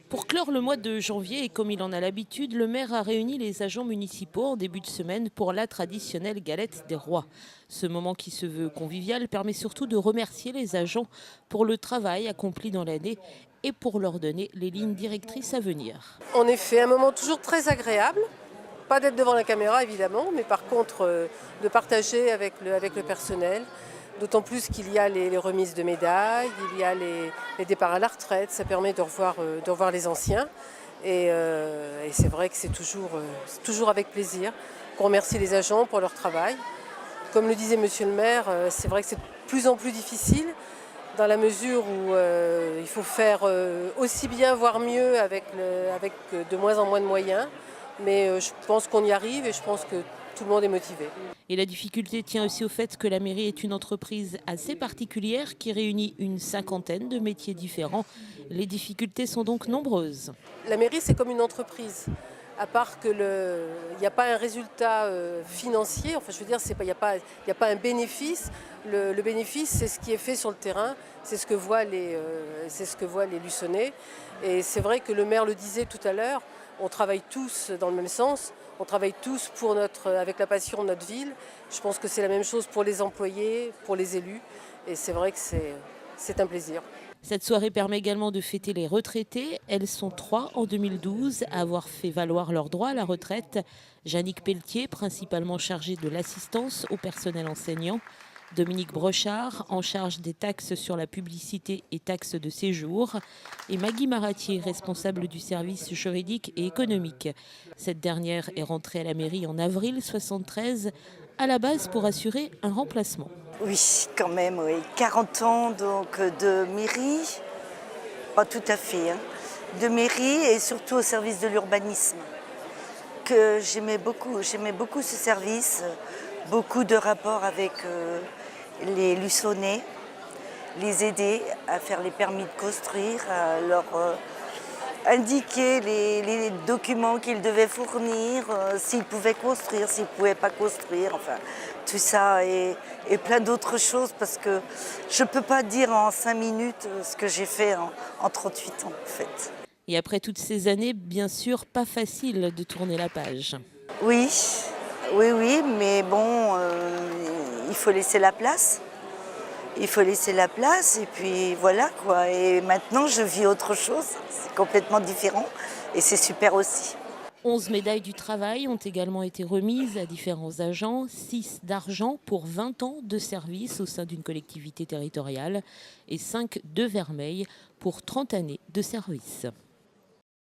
Pour clore le mois de janvier, et comme il en a l'habitude, le maire a réuni les agents municipaux en début de semaine pour la traditionnelle galette des rois. Ce moment qui se veut convivial permet surtout de remercier les agents pour le travail accompli dans l'année et pour leur donner les lignes directrices à venir. En effet, un moment toujours très agréable. Pas d'être devant la caméra évidemment, mais par contre de partager avec le personnel. D'autant plus qu'il y a les remises de médailles, il y a les départs à la retraite, ça permet de revoir les anciens. Et c'est vrai que c'est toujours avec plaisir qu'on remercie les agents pour leur travail. Comme le disait Monsieur le maire, c'est vrai que c'est de plus en plus difficile dans la mesure où il faut faire aussi bien, voire mieux avec de moins en moins de moyens. Mais je pense qu'on y arrive et je pense que tout le monde est motivé. Et la difficulté tient aussi au fait que la mairie est une entreprise assez particulière qui réunit une cinquantaine de métiers différents. Les difficultés sont donc nombreuses. La mairie, c'est comme une entreprise. À part que il n'y a pas un résultat financier, enfin je veux dire, il n'y a pas un bénéfice. Le bénéfice, c'est ce qui est fait sur le terrain, c'est ce que voient les Luçonnais. Et c'est vrai que le maire le disait tout à l'heure, on travaille tous dans le même sens, on travaille tous avec la passion de notre ville. Je pense que c'est la même chose pour les employés, pour les élus. Et c'est vrai que c'est un plaisir. Cette soirée permet également de fêter les retraités. Elles sont 3 en 2012 à avoir fait valoir leurs droits à la retraite. Jannick Pelletier, principalement chargée de l'assistance au personnel enseignant. Dominique Brochard, en charge des taxes sur la publicité et taxes de séjour. Et Maggie Maratier, responsable du service juridique et économique. Cette dernière est rentrée à la mairie en avril 1973, à la base pour assurer un remplacement. Oui, quand même, oui. 40 ans donc, de mairie, pas tout à fait, hein. De mairie et surtout au service de l'urbanisme. Que j'aimais beaucoup ce service, beaucoup de rapports avec les Luçonnais, les aider à faire les permis de construire, à leur indiquer les documents qu'ils devaient fournir, s'ils pouvaient construire, s'ils ne pouvaient pas construire, enfin tout ça et plein d'autres choses parce que je ne peux pas dire en 5 minutes ce que j'ai fait en 38 ans en fait. Et après toutes ces années, bien sûr, pas facile de tourner la page. Oui, oui, mais bon, il faut laisser la place. Il faut laisser la place et puis voilà quoi. Et maintenant, je vis autre chose. C'est complètement différent et c'est super aussi. 11 médailles du travail ont également été remises à différents agents, 6 d'argent pour 20 ans de service au sein d'une collectivité territoriale et 5 de vermeil pour 30 années de service.